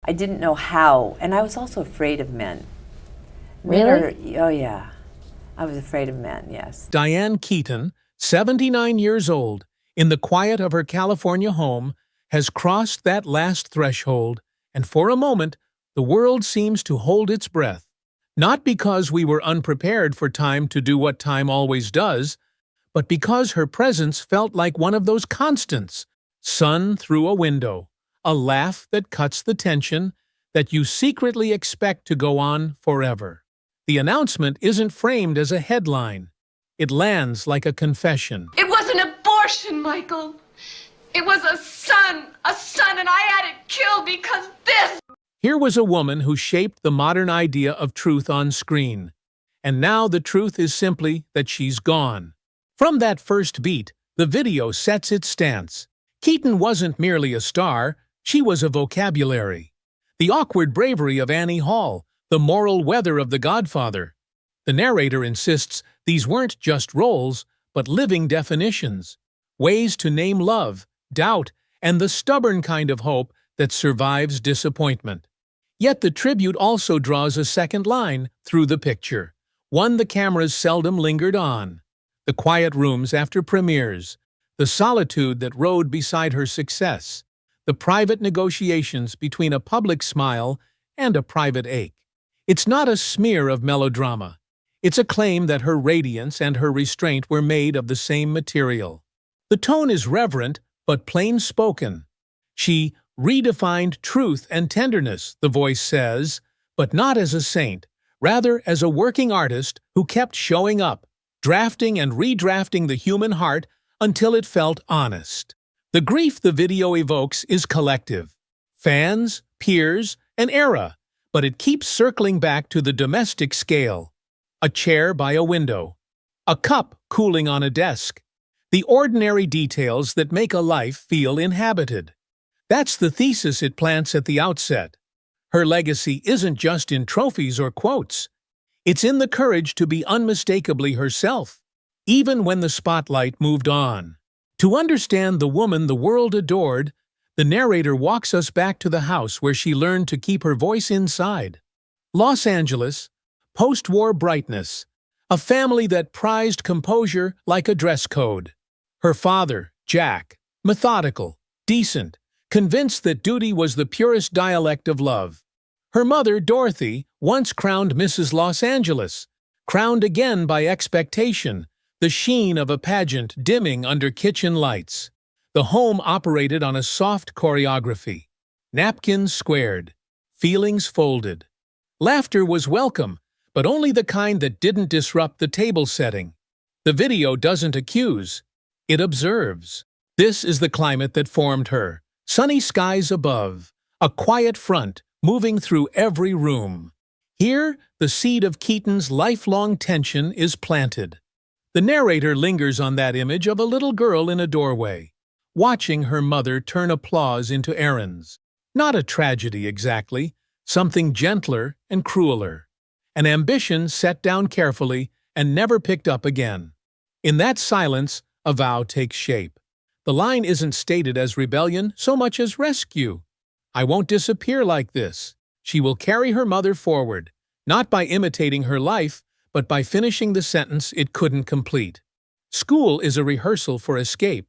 I didn't know how, and I was also afraid of men. Really? Oh yeah, I was afraid of men, yes. Diane Keaton, 79 years old, in the quiet of her California home, has crossed that last threshold, and for a moment, the world seems to hold its breath. Not because we were unprepared for time to do what time always does, but because her presence felt like one of those constants: sun through a window, a laugh that cuts the tension, that you secretly expect to go on forever. The announcement isn't framed as a headline. It lands like a confession. It was an abortion, Michael. It was a son, and I had it killed because this. Here was a woman who shaped the modern idea of truth on screen. And now the truth is simply that she's gone. From that first beat, the video sets its stance. Keaton wasn't merely a star, she was a vocabulary. The awkward bravery of Annie Hall, the moral weather of The Godfather. The narrator insists these weren't just roles, but living definitions. Ways to name love, doubt, and the stubborn kind of hope that survives disappointment. Yet the tribute also draws a second line through the picture, one the cameras seldom lingered on. The quiet rooms after premieres, the solitude that rode beside her success, the private negotiations between a public smile and a private ache. It's not a smear of melodrama. It's a claim that her radiance and her restraint were made of the same material. The tone is reverent, but plain-spoken. She redefined truth and tenderness, the voice says, but not as a saint, rather as a working artist who kept showing up, drafting and redrafting the human heart until it felt honest. The grief the video evokes is collective. Fans, peers, an era, but it keeps circling back to the domestic scale. A chair by a window, a cup cooling on a desk, the ordinary details that make a life feel inhabited. That's the thesis it plants at the outset. Her legacy isn't just in trophies or quotes. It's in the courage to be unmistakably herself, even when the spotlight moved on. To understand the woman the world adored, the narrator walks us back to the house where she learned to keep her voice inside. Los Angeles, post-war brightness, a family that prized composure like a dress code. Her father, Jack, methodical, decent, convinced that duty was the purest dialect of love. Her mother, Dorothy, once crowned Mrs. Los Angeles, crowned again by expectation, the sheen of a pageant dimming under kitchen lights. The home operated on a soft choreography. Napkins squared, feelings folded. Laughter was welcome, but only the kind that didn't disrupt the table setting. The video doesn't accuse, it observes. This is the climate that formed her. Sunny skies above, a quiet front moving through every room. Here, the seed of Keaton's lifelong tension is planted. The narrator lingers on that image of a little girl in a doorway, watching her mother turn applause into errands. Not a tragedy exactly, something gentler and crueler. An ambition set down carefully and never picked up again. In that silence, a vow takes shape. The line isn't stated as rebellion so much as rescue. I won't disappear like this. She will carry her mother forward, not by imitating her life, but by finishing the sentence it couldn't complete. School is a rehearsal for escape.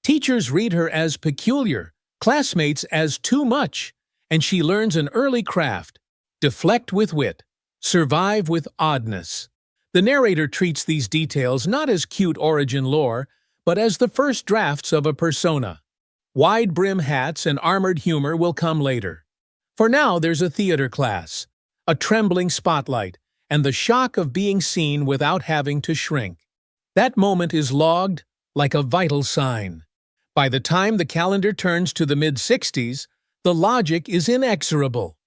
Teachers read her as peculiar, classmates as too much, and she learns an early craft: deflect with wit, survive with oddness. The narrator treats these details not as cute origin lore, but as the first drafts of a persona. Wide-brim hats and armored humor will come later. For now, there's a theater class, a trembling spotlight, and the shock of being seen without having to shrink. That moment is logged like a vital sign. By the time the calendar turns to the mid-60s, the logic is inexorable.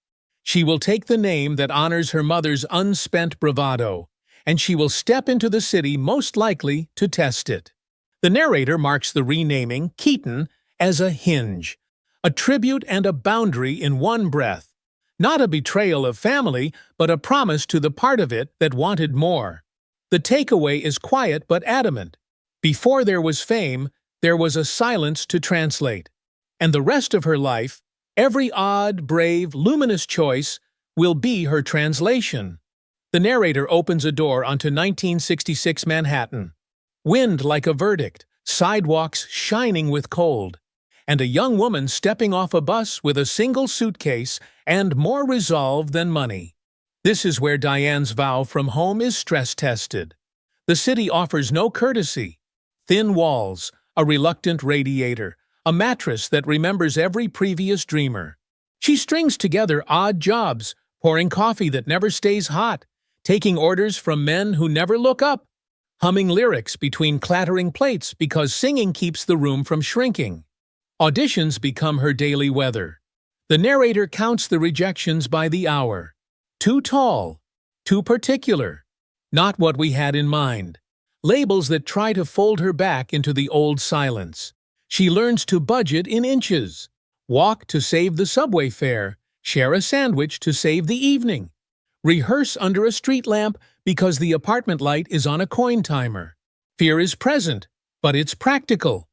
She will take the name that honors her mother's unspent bravado, and she will step into the city most likely to test it. The narrator marks the renaming, Keaton, as a hinge, a tribute and a boundary in one breath. Not a betrayal of family, but a promise to the part of it that wanted more. The takeaway is quiet but adamant. Before there was fame, there was a silence to translate. And the rest of her life, Every odd, brave, luminous choice will be her translation. The narrator opens a door onto 1966 Manhattan. Wind like a verdict, sidewalks shining with cold, and a young woman stepping off a bus with a single suitcase and more resolve than money. This is where Diane's vow from home is stress-tested. The city offers no courtesy. Thin walls, a reluctant radiator, a mattress that remembers every previous dreamer. She strings together odd jobs, pouring coffee that never stays hot, taking orders from men who never look up, humming lyrics between clattering plates because singing keeps the room from shrinking. Auditions become her daily weather. The narrator counts the rejections by the hour. Too tall, too particular, not what we had in mind. Labels that try to fold her back into the old silence. She learns to budget in inches, walk to save the subway fare, share a sandwich to save the evening, rehearse under a street lamp because the apartment light is on a coin timer. Fear is present, but it's practical.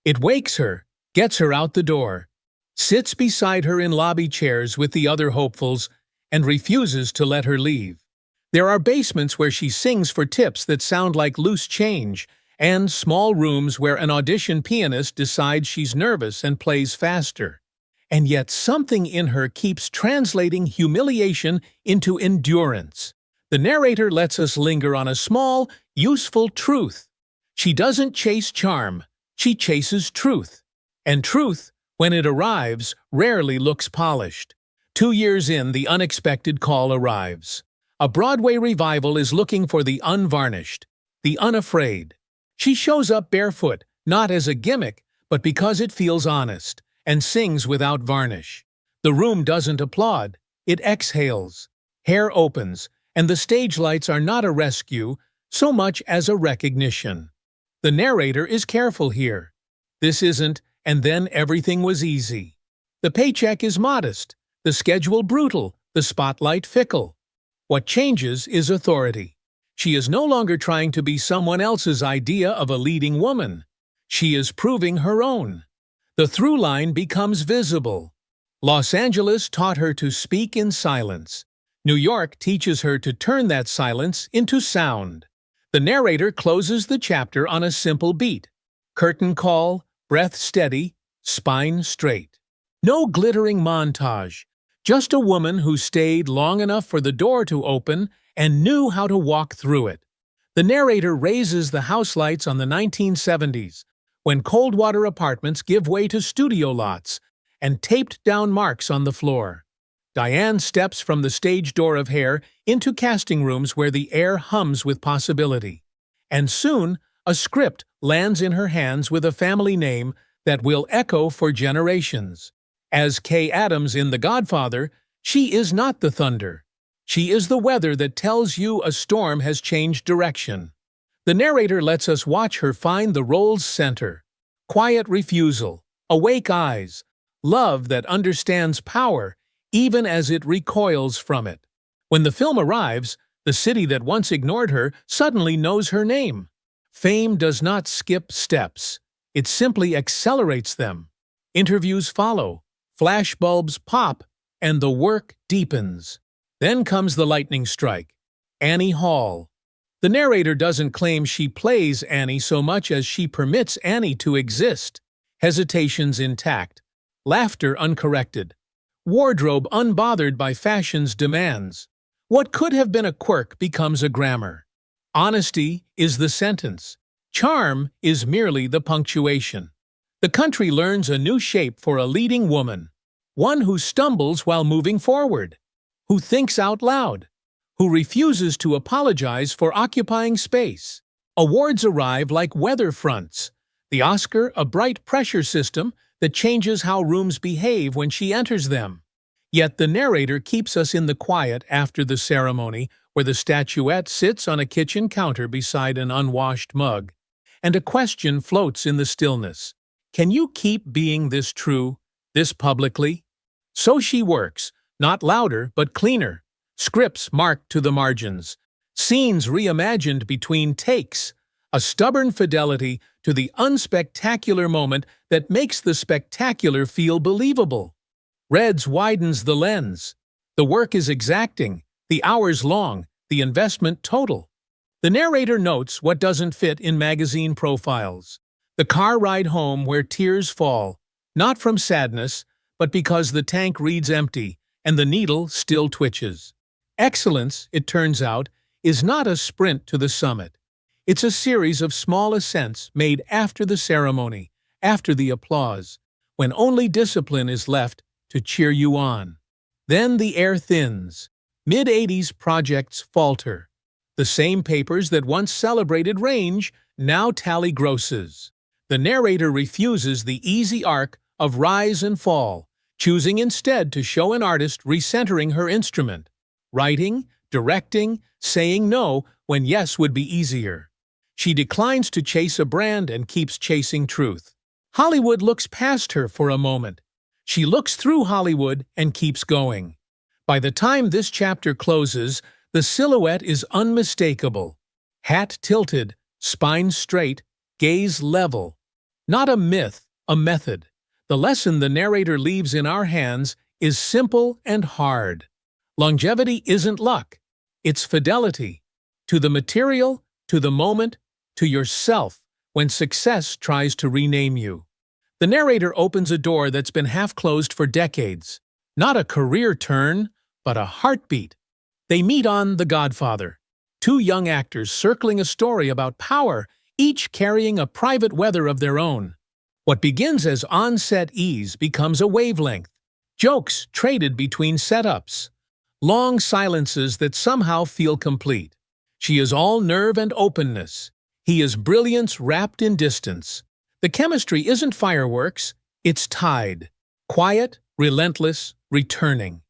It wakes her, gets her out the door, sits beside her in lobby chairs with the other hopefuls, and refuses to let her leave. There are basements where she sings for tips that sound like loose change, and small rooms where an audition pianist decides she's nervous and plays faster. And yet something in her keeps translating humiliation into endurance. The narrator lets us linger on a small, useful truth. She doesn't chase charm, she chases truth. And truth, when it arrives, rarely looks polished. 2 years in, the unexpected call arrives. A Broadway revival is looking for the unvarnished, the unafraid. She shows up barefoot, not as a gimmick, but because it feels honest, and sings without varnish. The room doesn't applaud, it exhales. Hair opens, and the stage lights are not a rescue so much as a recognition. The narrator is careful here. This isn't, and then everything was easy. The paycheck is modest, the schedule brutal, the spotlight fickle. What changes is authority. She is no longer trying to be someone else's idea of a leading woman. She is proving her own. The through line becomes visible. Los Angeles taught her to speak in silence. New York teaches her to turn that silence into sound. The narrator closes the chapter on a simple beat. Curtain call, breath steady, spine straight. No glittering montage. Just a woman who stayed long enough for the door to open and knew how to walk through it. The narrator raises the house lights on the 1970s, when cold water apartments give way to studio lots, and taped down marks on the floor. Diane steps from the stage door of hair into casting rooms where the air hums with possibility. And soon, a script lands in her hands with a family name that will echo for generations. As Kay Adams in The Godfather, she is not the thunder. She is the weather that tells you a storm has changed direction. The narrator lets us watch her find the role's center. Quiet refusal, awake eyes, love that understands power even as it recoils from it. When the film arrives, the city that once ignored her suddenly knows her name. Fame does not skip steps. It simply accelerates them. Interviews follow. Flashbulbs pop, and the work deepens. Then comes the lightning strike. Annie Hall. The narrator doesn't claim she plays Annie so much as she permits Annie to exist. Hesitations intact. Laughter uncorrected. Wardrobe unbothered by fashion's demands. What could have been a quirk becomes a grammar. Honesty is the sentence. Charm is merely the punctuation. The country learns a new shape for a leading woman, one who stumbles while moving forward, who thinks out loud, who refuses to apologize for occupying space. Awards arrive like weather fronts. The Oscar, a bright pressure system that changes how rooms behave when she enters them. Yet the narrator keeps us in the quiet after the ceremony, where the statuette sits on a kitchen counter beside an unwashed mug, and a question floats in the stillness. Can you keep being this true, this publicly? So she works, not louder but cleaner. Scripts marked to the margins. Scenes reimagined between takes. A stubborn fidelity to the unspectacular moment that makes the spectacular feel believable. Reds widens the lens. The work is exacting, the hours long, the investment total. The narrator notes what doesn't fit in magazine profiles. The car ride home where tears fall, not from sadness, but because the tank reads empty and the needle still twitches. Excellence, it turns out, is not a sprint to the summit. It's a series of small ascents made after the ceremony, after the applause, when only discipline is left to cheer you on. Then the air thins. Mid-80s projects falter. The same papers that once celebrated range now tally grosses. The narrator refuses the easy arc of rise and fall, choosing instead to show an artist recentering her instrument, writing, directing, saying no when yes would be easier. She declines to chase a brand and keeps chasing truth. Hollywood looks past her for a moment. She looks through Hollywood and keeps going. By the time this chapter closes, the silhouette is unmistakable. Hat tilted, spine straight, gaze level. Not a myth, a method. The lesson the narrator leaves in our hands is simple and hard. Longevity isn't luck. It's fidelity. To the material, to the moment, to yourself when success tries to rename you. The narrator opens a door that's been half closed for decades. Not a career turn, but a heartbeat. They meet on The Godfather. Two young actors circling a story about power, each carrying a private weather of their own. What begins as on-set ease becomes a wavelength. Jokes traded between setups. Long silences that somehow feel complete. She is all nerve and openness. He is brilliance wrapped in distance. The chemistry isn't fireworks, it's tide. Quiet, relentless, returning.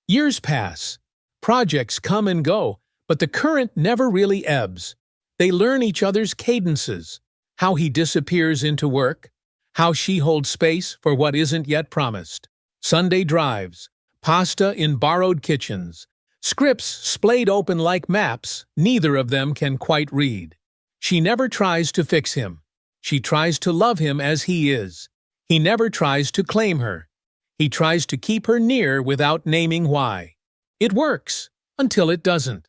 Years pass. Projects come and go, but the current never really ebbs. They learn each other's cadences, how he disappears into work, how she holds space for what isn't yet promised. Sunday drives, pasta in borrowed kitchens, scripts splayed open like maps neither of them can quite read. She never tries to fix him. She tries to love him as he is. He never tries to claim her. He tries to keep her near without naming why. It works, until it doesn't.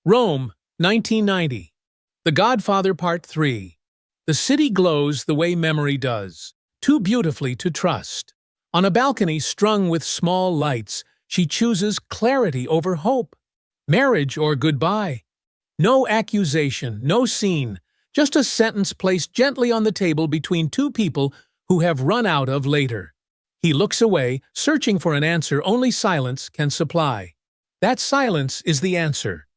Rome, 1990. The Godfather Part 3. The city glows the way memory does, too beautifully to trust. On a balcony strung with small lights, she chooses clarity over hope. Marriage or goodbye. No accusation, no scene, just a sentence placed gently on the table between two people who have run out of later. He looks away, searching for an answer only silence can supply. That silence is the answer.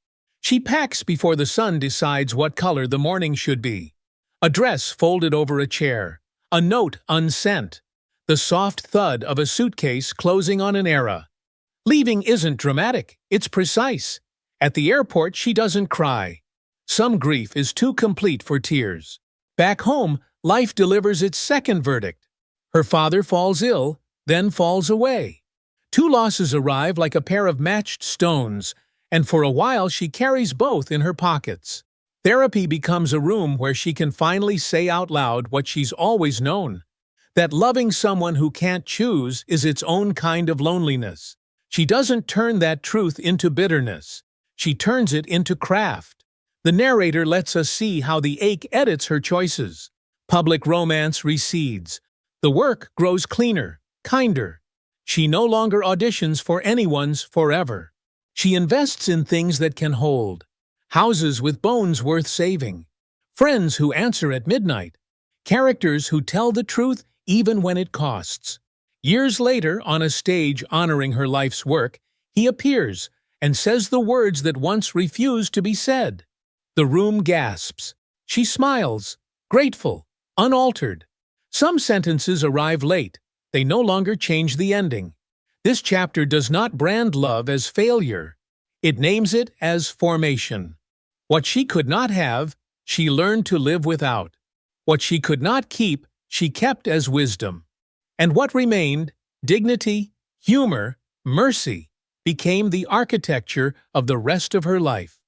She packs before the sun decides what color the morning should be. A dress folded over a chair, a note unsent, the soft thud of a suitcase closing on an era. Leaving isn't dramatic, it's precise. At the airport, she doesn't cry. Some grief is too complete for tears. Back home, life delivers its second verdict. Her father falls ill, then falls away. Two losses arrive like a pair of matched stones, and for a while she carries both in her pockets. Therapy becomes a room where she can finally say out loud what she's always known. That loving someone who can't choose is its own kind of loneliness. She doesn't turn that truth into bitterness. She turns it into craft. The narrator lets us see how the ache edits her choices. Public romance recedes. The work grows cleaner, kinder. She no longer auditions for anyone's forever. She invests in things that can hold. Houses with bones worth saving. Friends who answer at midnight. Characters who tell the truth even when it costs. Years later, on a stage honoring her life's work, he appears and says the words that once refused to be said. The room gasps. She smiles, grateful, unaltered. Some sentences arrive late. They no longer change the ending. This chapter does not brand love as failure. It names it as formation. What she could not have, she learned to live without. What she could not keep, she kept as wisdom. And what remained, dignity, humor, mercy, became the architecture of the rest of her life.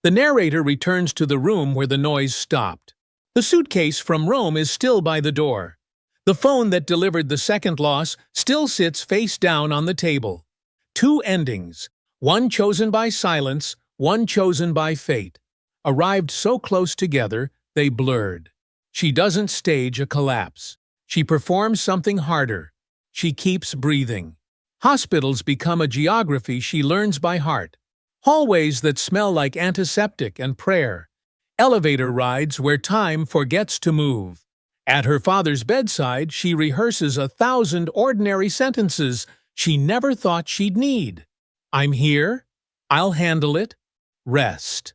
The narrator returns to the room where the noise stopped. The suitcase from Rome is still by the door. The phone that delivered the second loss still sits face down on the table. Two endings, one chosen by silence, one chosen by fate, arrived so close together they blurred. She doesn't stage a collapse. She performs something harder. She keeps breathing. Hospitals become a geography she learns by heart. Hallways that smell like antiseptic and prayer. Elevator rides where time forgets to move. At her father's bedside, she rehearses 1,000 ordinary sentences she never thought she'd need. I'm here. I'll handle it. Rest.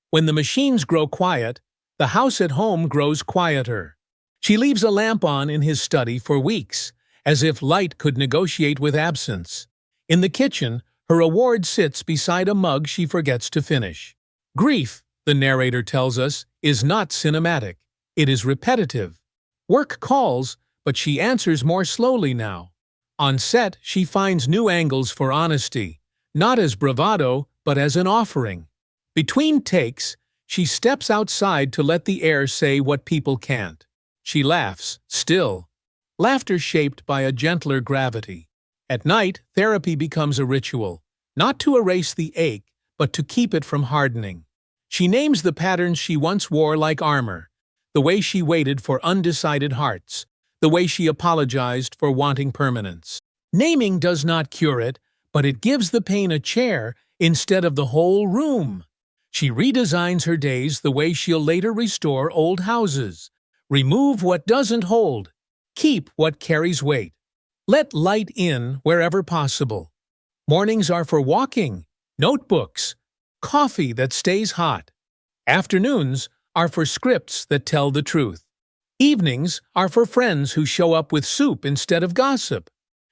When the machines grow quiet, the house at home grows quieter. She leaves a lamp on in his study for weeks, as if light could negotiate with absence. In the kitchen, her award sits beside a mug she forgets to finish. Grief, the narrator tells us, is not cinematic. It is repetitive. Work calls, but she answers more slowly now. On set, she finds new angles for honesty, not as bravado, but as an offering. Between takes, she steps outside to let the air say what people can't. She laughs, still. Laughter shaped by a gentler gravity. At night, therapy becomes a ritual, not to erase the ache, but to keep it from hardening. She names the patterns she once wore like armor, the way she waited for undecided hearts, the way she apologized for wanting permanence. Naming does not cure it, but it gives the pain a chair instead of the whole room. She redesigns her days the way she'll later restore old houses. Remove what doesn't hold. Keep what carries weight. Let light in wherever possible. Mornings are for walking, notebooks, coffee that stays hot. Afternoons are for scripts that tell the truth. Evenings are for friends who show up with soup instead of gossip.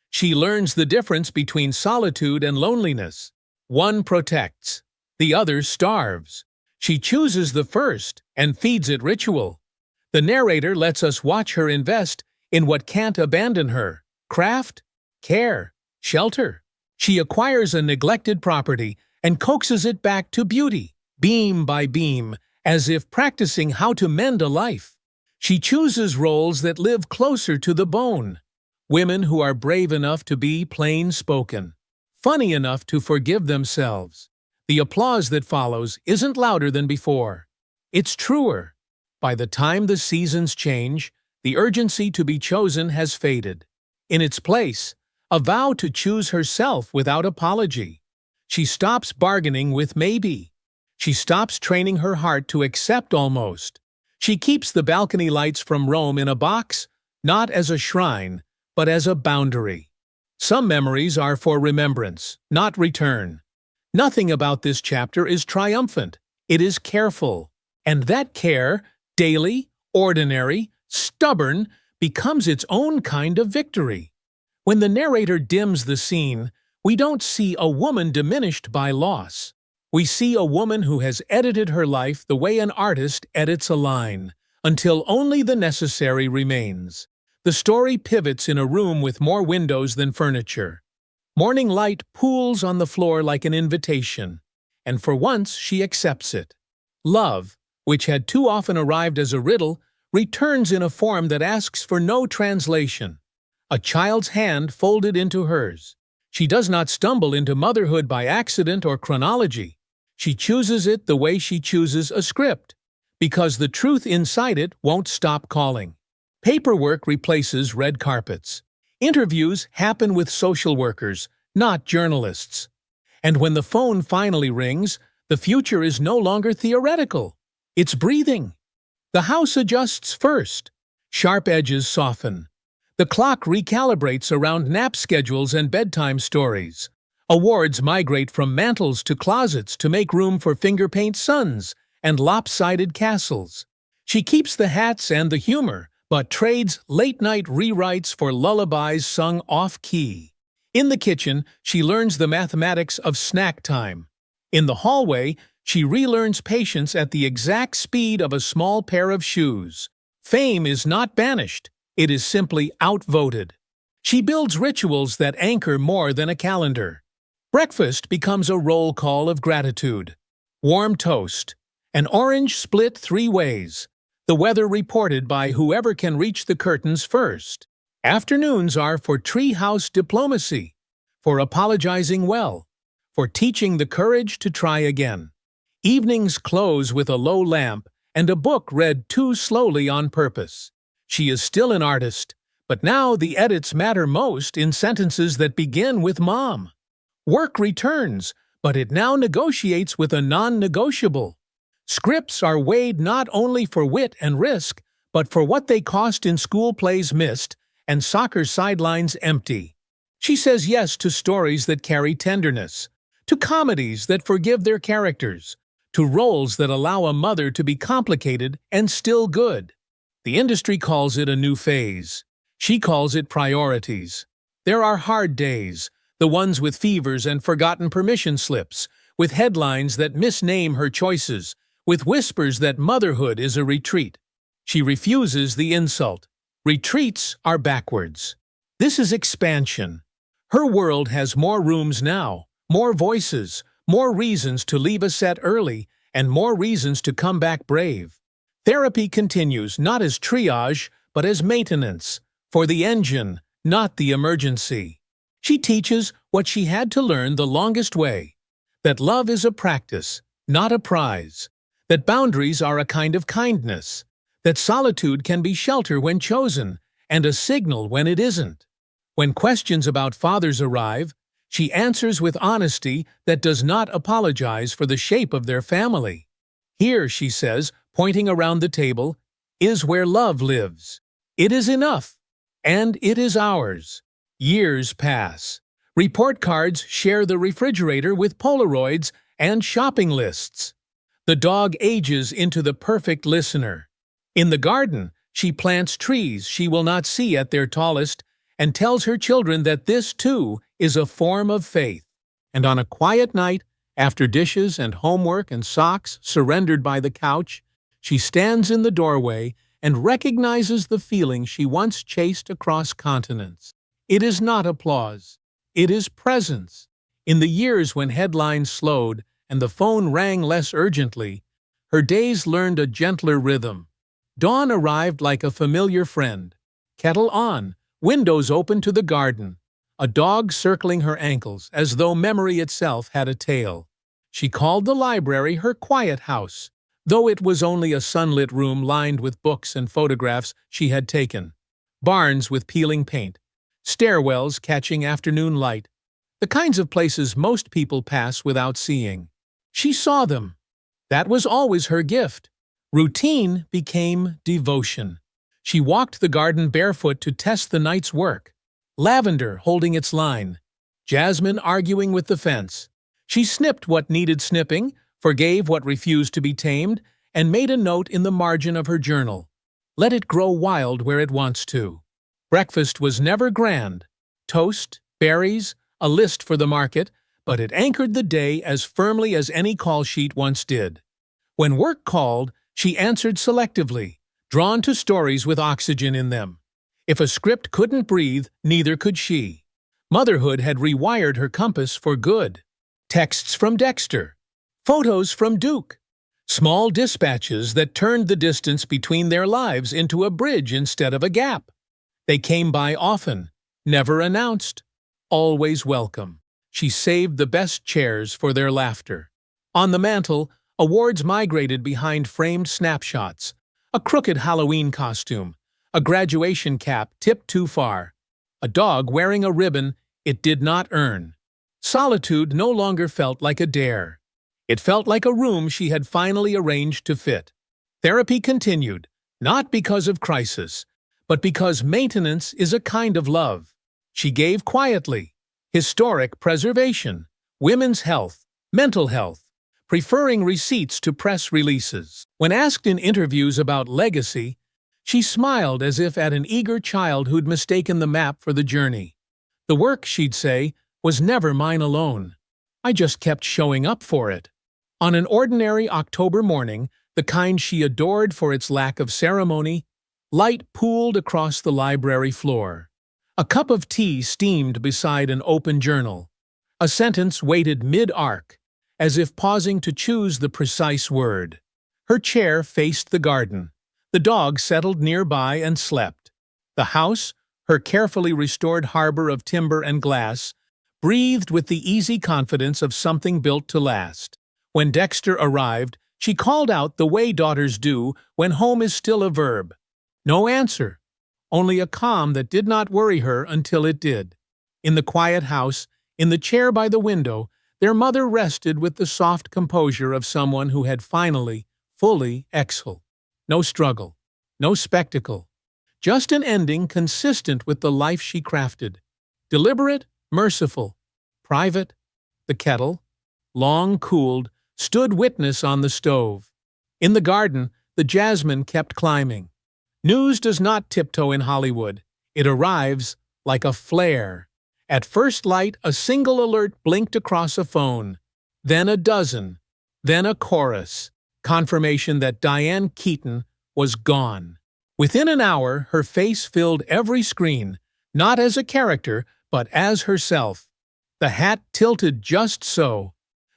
She learns the difference between solitude and loneliness. One protects, the other starves. She chooses the first and feeds it ritual. The narrator lets us watch her invest in what can't abandon her: craft, care, shelter. She acquires a neglected property and coaxes it back to beauty, beam by beam, as if practicing how to mend a life. She chooses roles that live closer to the bone. Women who are brave enough to be plain-spoken, funny enough to forgive themselves. The applause that follows isn't louder than before. It's truer. By the time the seasons change, the urgency to be chosen has faded. In its place, a vow to choose herself without apology. She stops bargaining with maybe. She stops training her heart to accept almost. She keeps the balcony lights from Rome in a box, not as a shrine, but as a boundary. Some memories are for remembrance, not return. Nothing about this chapter is triumphant. It is careful. And that care, daily, ordinary, stubborn, becomes its own kind of victory. When the narrator dims the scene, we don't see a woman diminished by loss. We see a woman who has edited her life the way an artist edits a line, until only the necessary remains. The story pivots in a room with more windows than furniture. Morning light pools on the floor like an invitation, and for once she accepts it. Love, which had too often arrived as a riddle, returns in a form that asks for no translation. A child's hand folded into hers. She does not stumble into motherhood by accident or chronology. She chooses it the way she chooses a script, because the truth inside it won't stop calling. Paperwork replaces red carpets. Interviews happen with social workers, not journalists. And when the phone finally rings, the future is no longer theoretical. It's breathing. The house adjusts first. Sharp edges soften. The clock recalibrates around nap schedules and bedtime stories. Awards migrate from mantles to closets to make room for finger-paint suns and lopsided castles. She keeps the hats and the humor, but trades late-night rewrites for lullabies sung off-key. In the kitchen, she learns the mathematics of snack time. In the hallway, she relearns patience at the exact speed of a small pair of shoes. Fame is not banished. It is simply outvoted. She builds rituals that anchor more than a calendar. Breakfast becomes a roll call of gratitude. Warm toast. An orange split 3 ways. The weather reported by whoever can reach the curtains first. Afternoons are for treehouse diplomacy, for apologizing well, for teaching the courage to try again. Evenings close with a low lamp and a book read too slowly on purpose. She is still an artist, but now the edits matter most in sentences that begin with Mom. Work returns, but it now negotiates with a non-negotiable. Scripts are weighed not only for wit and risk, but for what they cost in school plays missed and soccer sidelines empty. She says yes to stories that carry tenderness, to comedies that forgive their characters, to roles that allow a mother to be complicated and still good. The industry calls it a new phase. She calls it priorities. There are hard days, the ones with fevers and forgotten permission slips, with headlines that misname her choices, with whispers that motherhood is a retreat. She refuses the insult. Retreats are backwards. This is expansion. Her world has more rooms now, more voices, more reasons to leave a set early, and more reasons to come back brave. Therapy continues not as triage, but as maintenance, for the engine, not the emergency. She teaches what she had to learn the longest way, that love is a practice, not a prize, that boundaries are a kind of kindness, that solitude can be shelter when chosen, and a signal when it isn't. When questions about fathers arrive, she answers with honesty that does not apologize for the shape of their family. Here, she says, pointing around the table, is where love lives. It is enough, and it is ours. Years pass. Report cards share the refrigerator with Polaroids and shopping lists. The dog ages into the perfect listener. In the garden, she plants trees she will not see at their tallest and tells her children that this, too, is a form of faith. And on a quiet night, after dishes and homework and socks surrendered by the couch, she stands in the doorway and recognizes the feeling she once chased across continents. It is not applause. It is presence. In the years when headlines slowed and the phone rang less urgently, her days learned a gentler rhythm. Dawn arrived like a familiar friend. Kettle on, windows open to the garden, a dog circling her ankles as though memory itself had a tail. She called the library her quiet house, though it was only a sunlit room lined with books and photographs she had taken. Barns with peeling paint, stairwells catching afternoon light, the kinds of places most people pass without seeing. She saw them. That was always her gift. Routine became devotion. She walked the garden barefoot to test the night's work. Lavender holding its line, jasmine arguing with the fence. She snipped what needed snipping, forgave what refused to be tamed, and made a note in the margin of her journal. Let it grow wild where it wants to. Breakfast was never grand. Toast, berries, a list for the market, but it anchored the day as firmly as any call sheet once did. When work called, she answered selectively, drawn to stories with oxygen in them. If a script couldn't breathe, neither could she. Motherhood had rewired her compass for good. Texts from Dexter, photos from Duke, small dispatches that turned the distance between their lives into a bridge instead of a gap. They came by often, never announced, always welcome. She saved the best chairs for their laughter. On the mantel, awards migrated behind framed snapshots, a crooked Halloween costume, a graduation cap tipped too far, a dog wearing a ribbon it did not earn. Solitude no longer felt like a dare. It felt like a room she had finally arranged to fit. Therapy continued, not because of crisis, but because maintenance is a kind of love. She gave quietly, historic preservation, women's health, mental health, preferring receipts to press releases. When asked in interviews about legacy, she smiled as if at an eager child who'd mistaken the map for the journey. The work, she'd say, was never mine alone. I just kept showing up for it. On an ordinary October morning, the kind she adored for its lack of ceremony, light pooled across the library floor. A cup of tea steamed beside an open journal. A sentence waited mid-arc, as if pausing to choose the precise word. Her chair faced the garden. The dog settled nearby and slept. The house, her carefully restored harbor of timber and glass, breathed with the easy confidence of something built to last. When Dexter arrived, she called out the way daughters do when home is still a verb. No answer, only a calm that did not worry her until it did. In the quiet house, in the chair by the window, their mother rested with the soft composure of someone who had finally, fully exhaled. No struggle, no spectacle, just an ending consistent with the life she crafted. Deliberate, merciful, private. The kettle, long cooled, stood witness on the stove. In the garden, the jasmine kept climbing. News does not tiptoe in Hollywood. It arrives like a flare. At first light, a single alert blinked across a phone. Then a dozen. Then a chorus. Confirmation that Diane Keaton was gone. Within an hour, her face filled every screen, not as a character, but as herself. The hat tilted just so.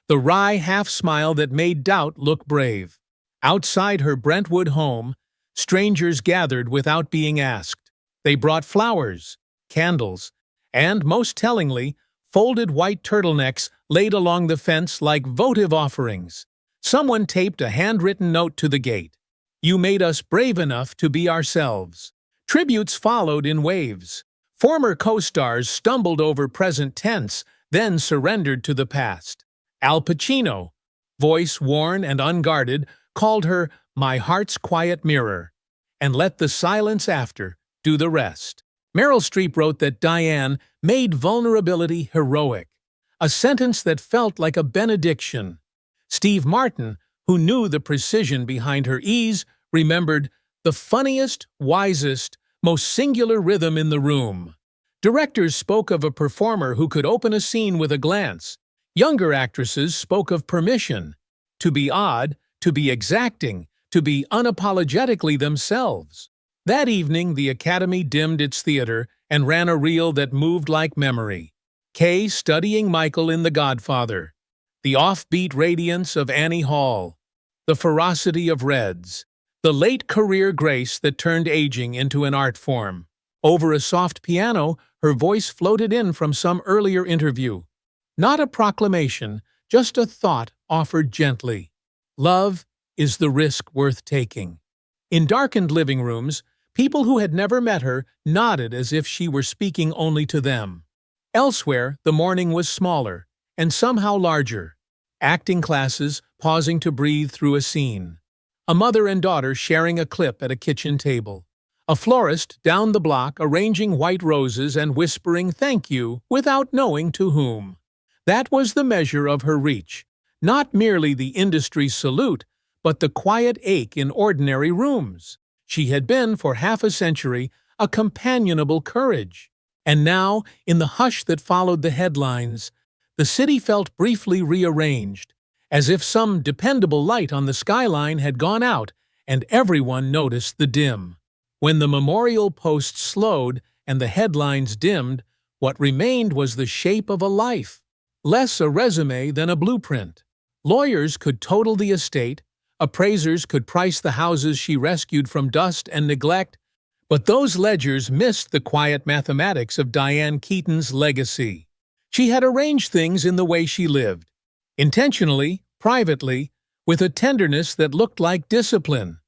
The wry half-smile that made doubt look brave. Outside her Brentwood home, strangers gathered without being asked. They brought flowers, candles, and, most tellingly, folded white turtlenecks laid along the fence like votive offerings. Someone taped a handwritten note to the gate. "You made us brave enough to be ourselves." Tributes followed in waves. Former co-stars stumbled over present tense, then surrendered to the past. Al Pacino, voice worn and unguarded, called her "my heart's quiet mirror," and let the silence after do the rest. Meryl Streep wrote that Diane made vulnerability heroic, a sentence that felt like a benediction. Steve Martin, who knew the precision behind her ease, remembered the funniest, wisest, most singular rhythm in the room. Directors spoke of a performer who could open a scene with a glance. Younger actresses spoke of permission, to be odd, to be exacting, to be unapologetically themselves. That evening, the Academy dimmed its theater and ran a reel that moved like memory. Kay studying Michael in The Godfather, the offbeat radiance of Annie Hall, the ferocity of Reds, the late career grace that turned aging into an art form. Over a soft piano, her voice floated in from some earlier interview. Not a proclamation, just a thought offered gently. Love is the risk worth taking. In darkened living rooms, people who had never met her nodded as if she were speaking only to them. Elsewhere, the morning was smaller, and somehow larger. Acting classes pausing to breathe through a scene. A mother and daughter sharing a clip at a kitchen table. A florist down the block arranging white roses and whispering thank you without knowing to whom. That was the measure of her reach. Not merely the industry's salute, but the quiet ache in ordinary rooms. She had been, for half a century, a companionable courage. And now, in the hush that followed the headlines, the city felt briefly rearranged, as if some dependable light on the skyline had gone out and everyone noticed the dim. When the memorial post slowed and the headlines dimmed, what remained was the shape of a life, less a resume than a blueprint. Lawyers could total the estate, appraisers could price the houses she rescued from dust and neglect, but those ledgers missed the quiet mathematics of Diane Keaton's legacy. She had arranged things in the way she lived, intentionally, privately, with a tenderness that looked like discipline.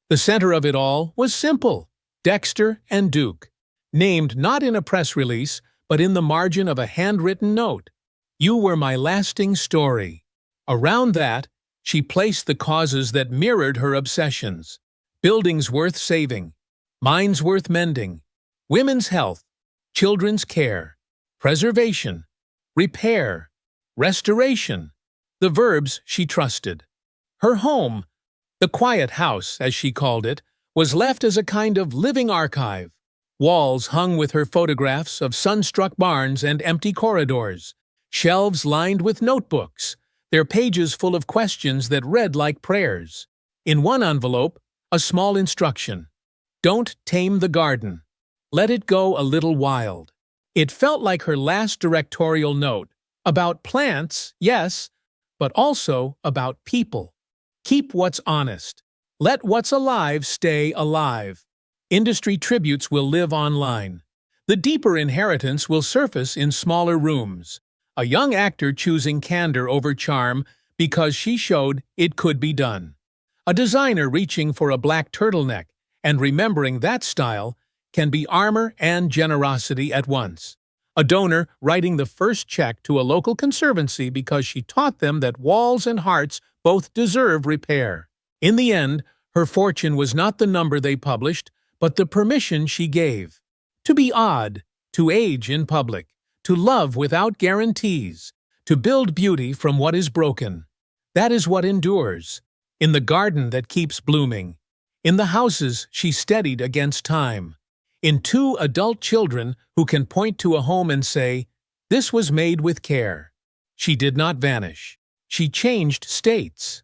The center of it all was simple: Dexter and Duke, named not in a press release, but in the margin of a handwritten note. You were my lasting story. Around that, she placed the causes that mirrored her obsessions: buildings worth saving, minds worth mending, women's health, children's care, preservation, repair, restoration, the verbs she trusted. Her home, the quiet house, as she called it, was left as a kind of living archive. Walls hung with her photographs of sun-struck barns and empty corridors, shelves lined with notebooks, their pages full of questions that read like prayers. In one envelope, a small instruction: don't tame the garden. Let it go a little wild. It felt like her last directorial note, about plants, yes, but also about people. Keep what's honest. Let what's alive stay alive. Industry tributes will live online. The The deeper inheritance will surface in smaller rooms. A young actor choosing candor over charm because she showed it could be done. A designer reaching for a black turtleneck and remembering that style can be armor and generosity at once. A donor writing the first check to a local conservancy because she taught them that walls and hearts both deserve repair. In the end, her fortune was not the number they published, but the permission she gave. To be odd, to age in public, to love without guarantees, to build beauty from what is broken. That is what endures. In the garden that keeps blooming. In the houses she steadied against time. In 2 adult children who can point to a home and say, "This was made with care." She did not vanish. She changed states.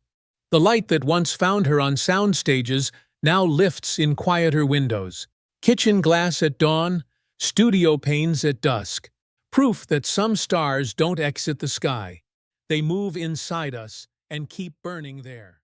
The light that once found her on sound stages now lifts in quieter windows. Kitchen glass at dawn, studio panes at dusk. Proof that some stars don't exit the sky. They move inside us and keep burning there.